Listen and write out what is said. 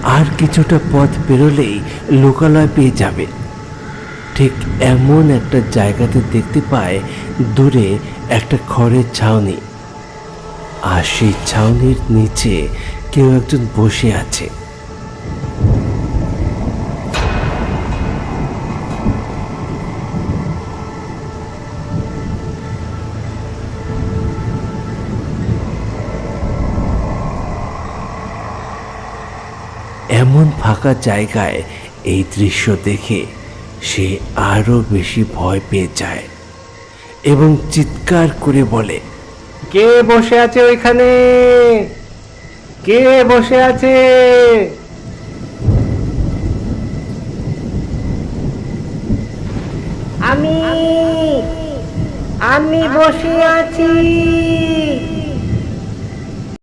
আর কিছুটা পথ পেরোলেই লোকালয় পেয়ে যাবে। ঠিক এমন একটা জায়গাতে দেখতে পায় দূরে একটা খড়ের ছাউনি, আর সেই ছাউনির নিচে কেউ একজন বসে আছে। এমন ফাঁকা জায়গায় এই দৃশ্য দেখে সে আরো বেশি ভয় পেয়ে যায় এবং চিৎকার করে বলে, কে বসে আছে ওইখানে? কে বসে আছে? আমি আমি বসে আছি।